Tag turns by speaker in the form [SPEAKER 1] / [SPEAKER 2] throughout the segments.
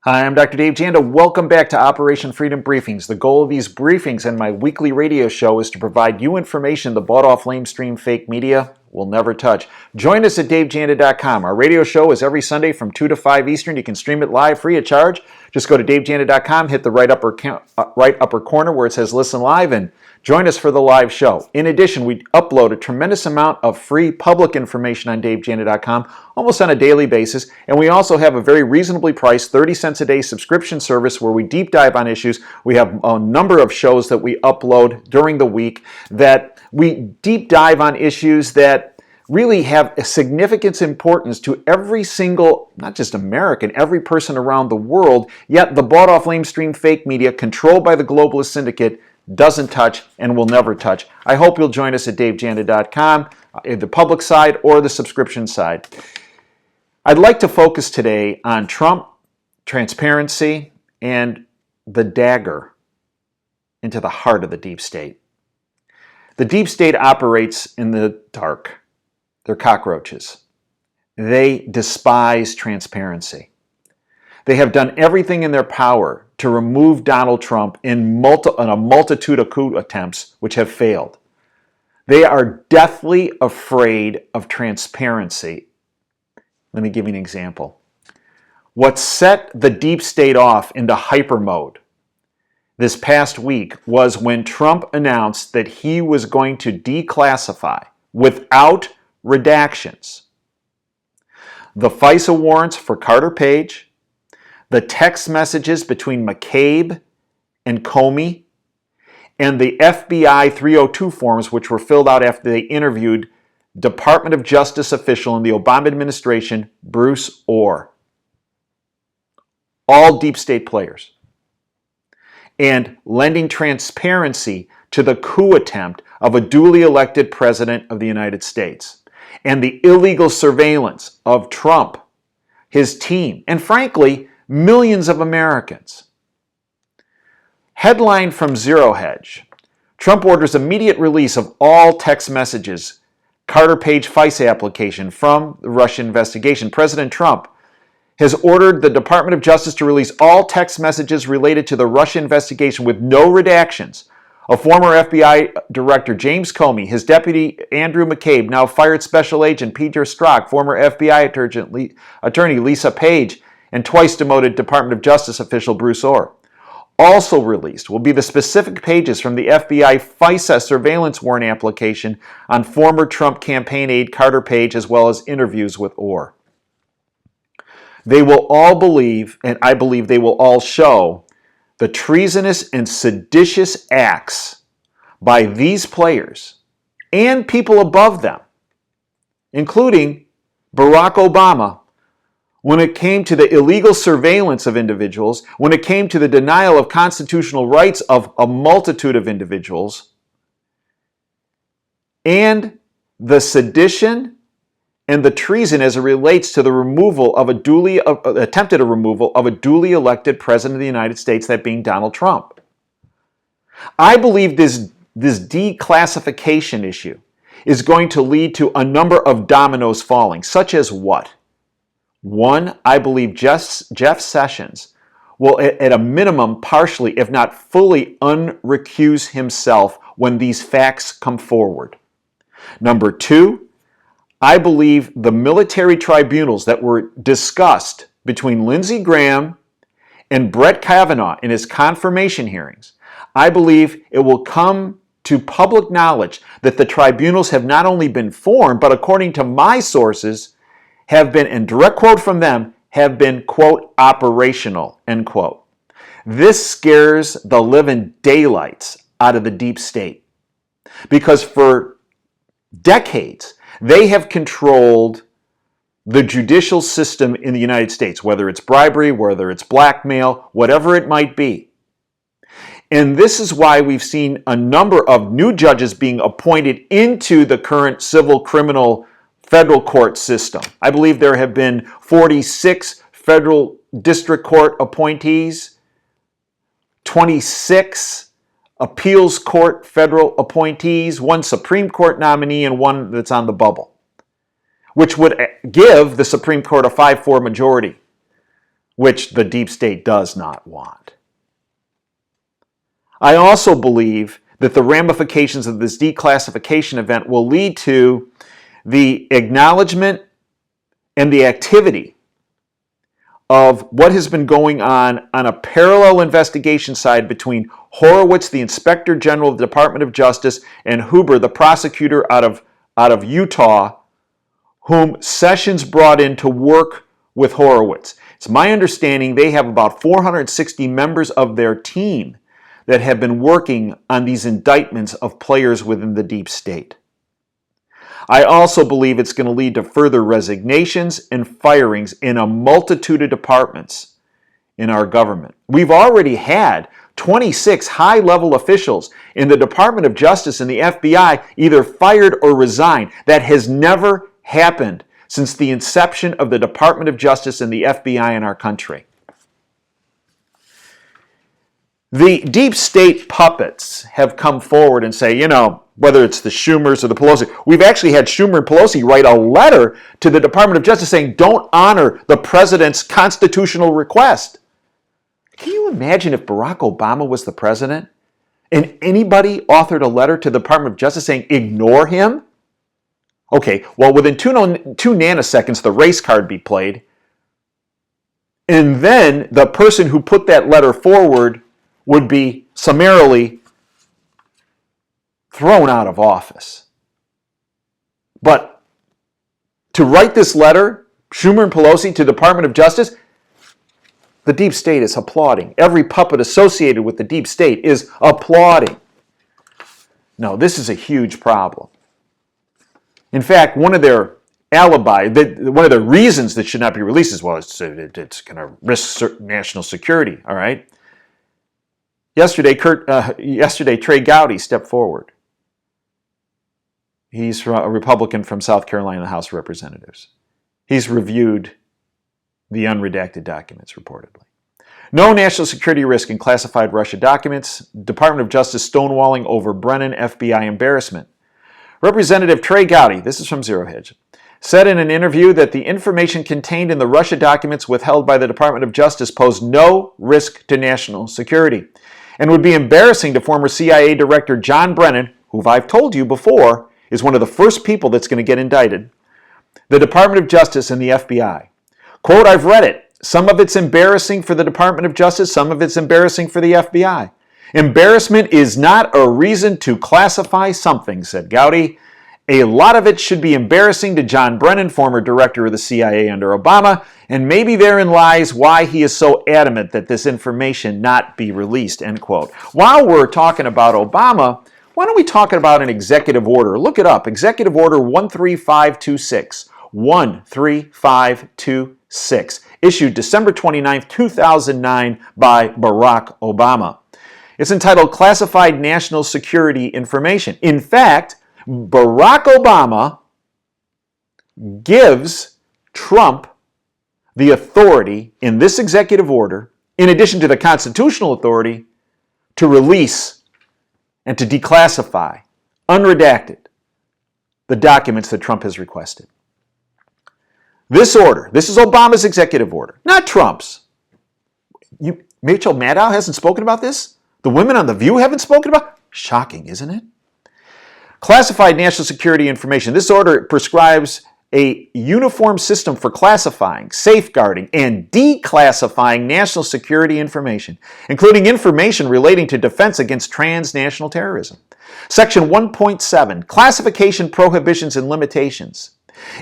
[SPEAKER 1] Hi, I'm Dr. Dave Janda. Welcome back to Operation Freedom Briefings. The goal of these briefings and my weekly radio show is to provide you information the bought-off lamestream fake media will never touch. Join us at davejanda.com. Our radio show is every Sunday from 2 to 5 Eastern. You can stream it live free of charge. Just go to davejanda.com, hit the right upper corner where it says Listen Live, and join us for the live show. In addition, we upload a tremendous amount of free public information on davejanda.com almost on a daily basis, and we also have a very reasonably priced 30 cents a day subscription service where we deep dive on issues. We have a number of shows that we upload during the week that we deep dive on issues that really have a significant importance to every single, not just American, every person around the world, yet the bought-off lamestream fake media controlled by the globalist syndicate doesn't touch and will never touch. I hope you'll join us at davejanda.com, the public side or the subscription side. I'd like to focus today on Trump, transparency, and the dagger into the heart of the deep state. The deep state operates in the dark. They're cockroaches. They despise transparency. They have done everything in their power to remove Donald Trump in a multitude of coup attempts which have failed. They are deathly afraid of transparency. Let me give you an example. What set the deep state off into hyper mode this past week was when Trump announced that he was going to declassify without redactions the FISA warrants for Carter Page, the text messages between McCabe and Comey, and the FBI 302 forms which were filled out after they interviewed Department of Justice official in the Obama administration, Bruce Ohr. All deep state players. And lending transparency to the coup attempt of a duly elected president of the United States. And the illegal surveillance of Trump, his team, and frankly, millions of Americans. Headline from Zero Hedge. Trump orders immediate release of all text messages. Carter Page FISA application from the Russia investigation. President Trump has ordered the Department of Justice to release all text messages related to the Russia investigation with no redactions. A former FBI Director, James Comey, his deputy, Andrew McCabe, now fired Special Agent Peter Strzok, former FBI attorney Lisa Page, and twice demoted Department of Justice official Bruce Ohr. Also released will be the specific pages from the FBI FISA surveillance warrant application on former Trump campaign aide Carter Page, as well as interviews with Ohr. They will all believe, and I believe they will all show, the treasonous and seditious acts by these players and people above them, including Barack Obama, when it came to the illegal surveillance of individuals, when it came to the denial of constitutional rights of a multitude of individuals, and the sedition and the treason as it relates to the removal of attempted removal of a duly elected president of the United States, that being Donald Trump. I believe this declassification issue is going to lead to a number of dominoes falling, such as what? One, I believe Jeff Sessions will, at a minimum, partially, if not fully, unrecuse himself when these facts come forward. Number two, I believe the military tribunals that were discussed between Lindsey Graham and Brett Kavanaugh in his confirmation hearings, I believe it will come to public knowledge that the tribunals have not only been formed, but according to my sources, have been, and direct quote from them, have been, quote, operational, end quote. This scares the living daylights out of the deep state. Because for decades, they have controlled the judicial system in the United States, whether it's bribery, whether it's blackmail, whatever it might be. And this is why we've seen a number of new judges being appointed into the current civil criminal federal court system. I believe there have been 46 federal district court appointees, 26 appeals court federal appointees, one Supreme Court nominee, and one that's on the bubble, which would give the Supreme Court a 5-4 majority. which the deep state does not want. I also believe that the ramifications of this declassification event will lead to the acknowledgement and the activity of what has been going on a parallel investigation side between Horowitz, the Inspector General of the Department of Justice, and Huber, the prosecutor out of Utah, whom Sessions brought in to work with Horowitz. It's my understanding they have about 460 members of their team that have been working on these indictments of players within the deep state. I also believe it's going to lead to further resignations and firings in a multitude of departments in our government. We've already had 26 high-level officials in the Department of Justice and the FBI either fired or resigned. That has never happened since the inception of the Department of Justice and the FBI in our country. The deep state puppets have come forward and say, whether it's the Schumers or the Pelosi, we've actually had Schumer and Pelosi write a letter to the Department of Justice saying, don't honor the president's constitutional request. Can you imagine if Barack Obama was the president and anybody authored a letter to the Department of Justice saying, ignore him? Okay, well, within two nanoseconds, the race card be played. And then the person who put that letter forward would be summarily thrown out of office. But to write this letter, Schumer and Pelosi, to the Department of Justice, the deep state is applauding. Every puppet associated with the deep state is applauding. No, this is a huge problem. In fact, one of their one of the reasons that should not be released is, well, it's going to risk national security, all right? Yesterday, Trey Gowdy stepped forward. He's a Republican from South Carolina in the House of Representatives. He's reviewed the unredacted documents, reportedly. No national security risk in classified Russia documents. Department of Justice stonewalling over Brennan FBI embarrassment. Representative Trey Gowdy, this is from Zero Hedge, said in an interview that the information contained in the Russia documents withheld by the Department of Justice posed no risk to national security and would be embarrassing to former CIA Director John Brennan, who I've told you before is one of the first people that's going to get indicted, the Department of Justice and the FBI. Quote, I've read it. Some of it's embarrassing for the Department of Justice, some of it's embarrassing for the FBI. Embarrassment is not a reason to classify something, said Gowdy. A lot of it should be embarrassing to John Brennan, former director of the CIA under Obama, and maybe therein lies why he is so adamant that this information not be released, end quote. While we're talking about Obama, why don't we talk about an executive order? Look it up, Executive Order 13526. 13526, issued December 29, 2009 by Barack Obama. It's entitled Classified National Security Information. In fact, Barack Obama gives Trump the authority in this executive order, in addition to the constitutional authority, to release and to declassify, unredacted, the documents that Trump has requested. This order, this is Obama's executive order, not Trump's. Rachel Maddow hasn't spoken about this? The women on The View haven't spoken about it? Shocking, isn't it? Classified national security information. This order prescribes a uniform system for classifying, safeguarding, and declassifying national security information, including information relating to defense against transnational terrorism. Section 1.7, Classification Prohibitions and Limitations.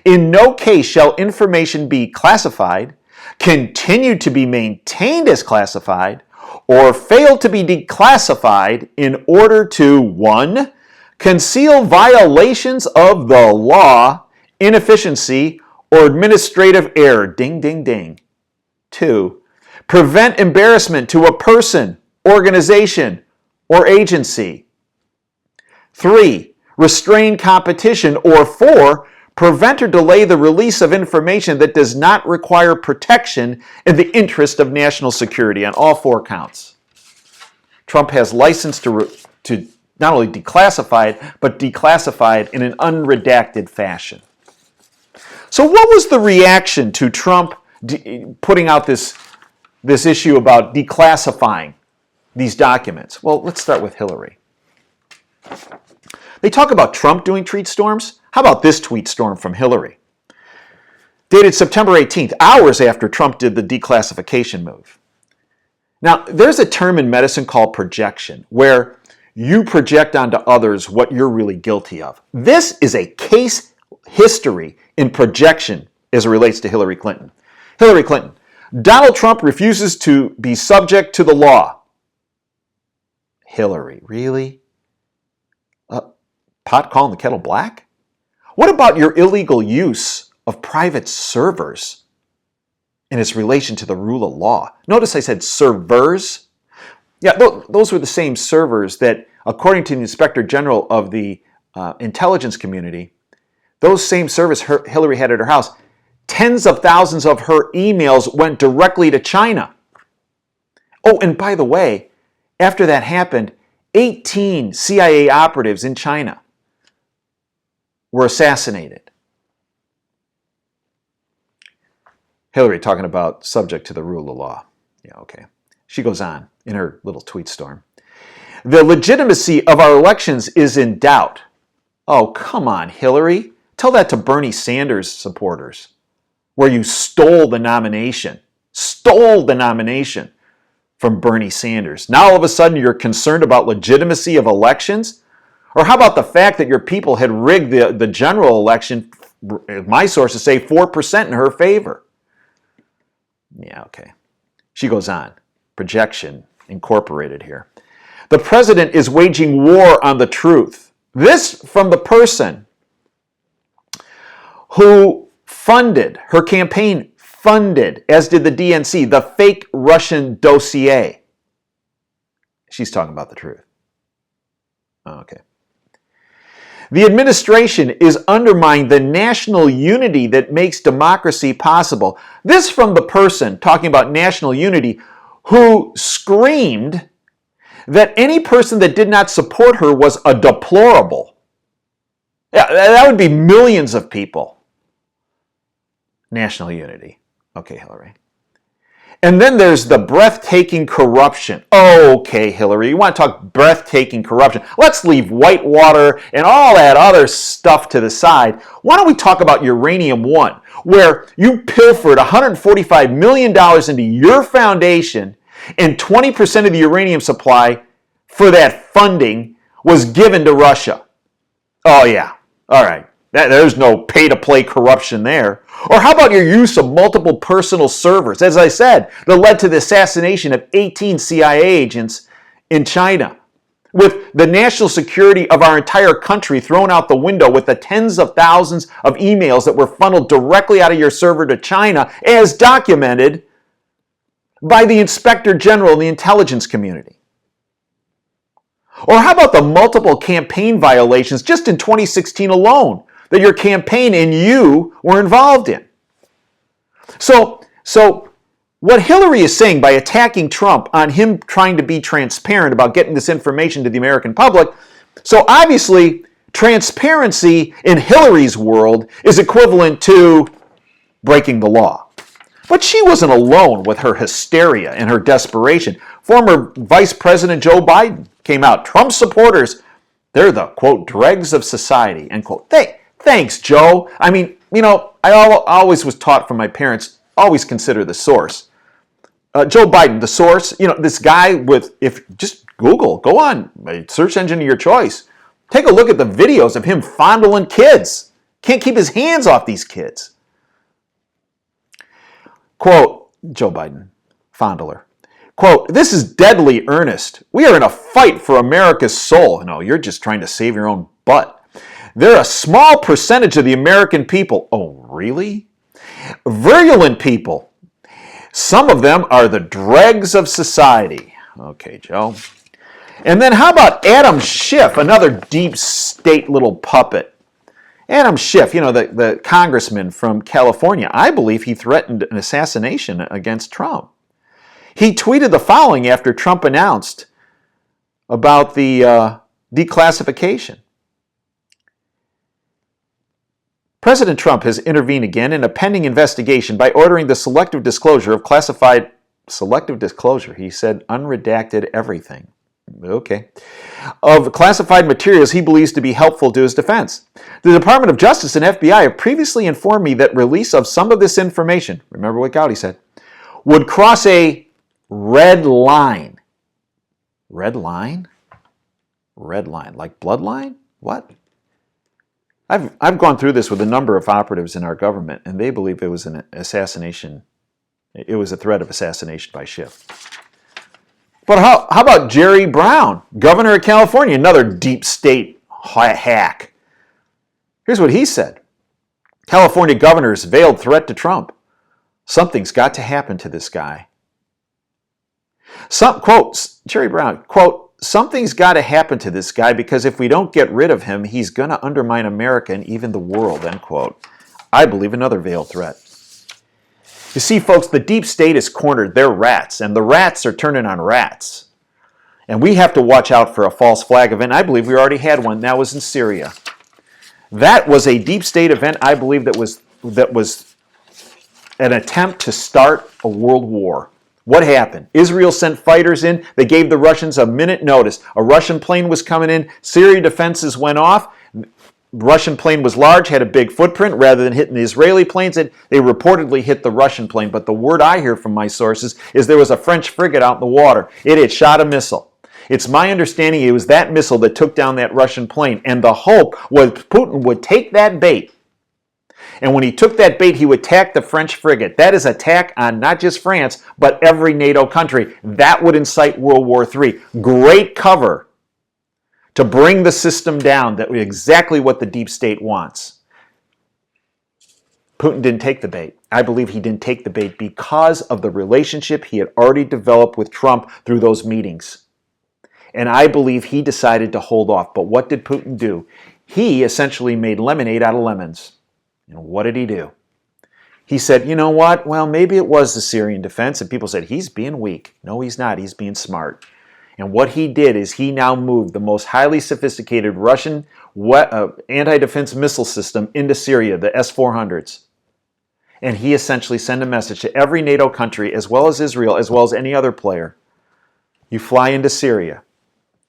[SPEAKER 1] In no case shall information be classified, continue to be maintained as classified, or fail to be declassified in order to 1. Conceal violations of the law, inefficiency, or administrative error. Ding, ding, ding. 2. Prevent embarrassment to a person, organization, or agency. 3. Restrain competition. Or 4. Prevent or delay the release of information that does not require protection in the interest of national security on all 4 counts. Trump has license to not only declassify it, but declassify it in an unredacted fashion. So what was the reaction to Trump putting out this this issue about declassifying these documents? Well, let's start with Hillary. They talk about Trump doing tweet storms. How about this tweet storm from Hillary? Dated September 18th, hours after Trump did the declassification move. Now, there's a term in medicine called projection, where you project onto others what you're really guilty of. This is a case history in projection as it relates to Hillary Clinton. Hillary Clinton. Donald Trump refuses to be subject to the law. Hillary, really? Pot calling the kettle black? What about your illegal use of private servers in its relation to the rule of law? Notice I said servers. Yeah, those were the same servers that, according to the Inspector General of the intelligence community, those same servers Hillary had at her house, tens of thousands of her emails went directly to China. Oh, and by the way, after that happened, 18 CIA operatives in China were assassinated. Hillary talking about subject to the rule of law. Yeah, okay. She goes on in her little tweet storm. The legitimacy of our elections is in doubt. Oh, come on, Hillary. Tell that to Bernie Sanders supporters, where you stole the nomination from Bernie Sanders. Now all of a sudden you're concerned about legitimacy of elections? Or how about the fact that your people had rigged the general election, my sources say 4% in her favor? Yeah, okay. She goes on. Projection incorporated here. The president is waging war on the truth. This from the person who funded, her campaign funded, as did the DNC, the fake Russian dossier. She's talking about the truth. Okay. The administration is undermining the national unity that makes democracy possible. This from the person talking about national unity who screamed that any person that did not support her was a deplorable. Yeah, that would be millions of people. National unity. Okay, Hillary. And then there's the breathtaking corruption. Okay, Hillary, you want to talk breathtaking corruption? Let's leave Whitewater and all that other stuff to the side. Why don't we talk about Uranium One, where you pilfered $145 million into your foundation and 20% of the uranium supply for that funding was given to Russia. Oh, yeah. All right. There's no pay-to-play corruption there. Or how about your use of multiple personal servers, as I said, that led to the assassination of 18 CIA agents in China, with the national security of our entire country thrown out the window with the tens of thousands of emails that were funneled directly out of your server to China, as documented by the Inspector General and the intelligence community. Or how about the multiple campaign violations just in 2016 alone that your campaign and you were involved in? So what Hillary is saying by attacking Trump on him trying to be transparent about getting this information to the American public, so obviously transparency in Hillary's world is equivalent to breaking the law. But she wasn't alone with her hysteria and her desperation. Former Vice President Joe Biden came out. Trump supporters, they're the, quote, dregs of society, end quote. Thanks, Joe. I mean, I always was taught from my parents, always consider the source. Joe Biden, the source, this guy if just Google, go on, search engine of your choice. Take a look at the videos of him fondling kids. Can't keep his hands off these kids. Quote, Joe Biden, fondler. Quote, this is deadly earnest. We are in a fight for America's soul. No, you're just trying to save your own butt. They're a small percentage of the American people. Oh, really? Virulent people. Some of them are the dregs of society. Okay, Joe. And then how about Adam Schiff, another deep state little puppet? Adam Schiff, the congressman from California, I believe he threatened an assassination against Trump. He tweeted the following after Trump announced about the declassification. President Trump has intervened again in a pending investigation by ordering the selective disclosure of classified selective disclosure. He said unredacted everything. Okay. Of classified materials he believes to be helpful to his defense. The Department of Justice and FBI have previously informed me that release of some of this information, remember what Gowdy said, would cross a red line. Red line? Red line. Like bloodline? What? I've gone through this with a number of operatives in our government, and they believe it was an assassination. It was a threat of assassination by Schiff. But how about Jerry Brown, governor of California, another deep state hack? Here's what he said. California governor's veiled threat to Trump. Something's got to happen to this guy. Quote, Jerry Brown, quote, something's got to happen to this guy because if we don't get rid of him, he's going to undermine America and even the world, end quote. I believe another veiled threat. You see, folks, the deep state is cornered. They're rats, and the rats are turning on rats. And we have to watch out for a false flag event. I believe we already had one. That was in Syria. That was a deep state event, I believe, that was an attempt to start a world war. What happened? Israel sent fighters in. They gave the Russians a minute notice. A Russian plane was coming in. Syria defenses went off. Russian plane was large, had a big footprint. Rather than hitting the Israeli planes, they reportedly hit the Russian plane. But the word I hear from my sources is there was a French frigate out in the water. It had shot a missile. It's my understanding it was that missile that took down that Russian plane. And the hope was Putin would take that bait. And when he took that bait, he would attack the French frigate. That is attack on not just France, but every NATO country. That would incite World War III. Great cover to bring the system down. That was exactly what the deep state wants. Putin didn't take the bait. I believe he didn't take the bait because of the relationship he had already developed with Trump through those meetings. And I believe he decided to hold off. But what did Putin do? He essentially made lemonade out of lemons. And what did he do? He said, you know what? Well, maybe it was the Syrian defense. And people said, he's being weak. No, he's not. He's being smart. And what he did is he now moved the most highly sophisticated Russian anti-defense missile system into Syria, the S-400s. And he essentially sent a message to every NATO country, as well as Israel, as well as any other player. You fly into Syria,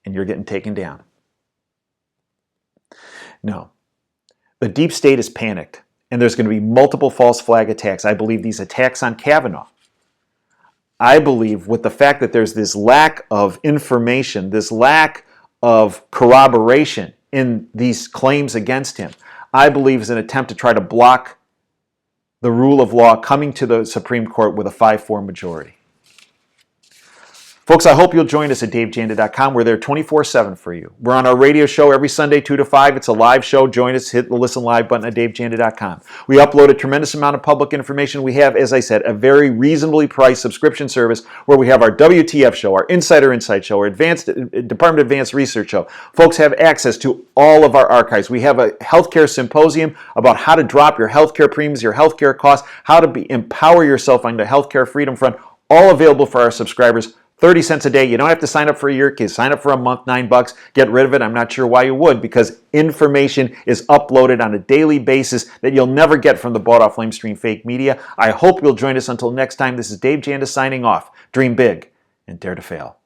[SPEAKER 1] and you're getting taken down. No. The deep state is panicked. And there's going to be multiple false flag attacks. I believe these attacks on Kavanaugh. I believe with the fact that there's this lack of information, this lack of corroboration in these claims against him, I believe is an attempt to try to block the rule of law coming to the Supreme Court with a 5-4 majority. Folks, I hope you'll join us at DaveJanda.com. We're there 24/7 for you. We're on our radio show every Sunday, 2 to 5. It's a live show. Join us. Hit the Listen Live button at DaveJanda.com. We upload a tremendous amount of public information. We have, as I said, a very reasonably priced subscription service where we have our WTF show, our Insider Insight show, our Department of Advanced Research show. Folks have access to all of our archives. We have a healthcare symposium about how to drop your healthcare premiums, your healthcare costs, how to empower yourself on the Healthcare Freedom Front, all available for our subscribers. 30 cents a day. You don't have to sign up for a year. You can sign up for a month, $9. Get rid of it. I'm not sure why you would, because information is uploaded on a daily basis that you'll never get from the bought-off lamestream fake media. I hope you'll join us until next time. This is Dave Janda signing off. Dream big and dare to fail.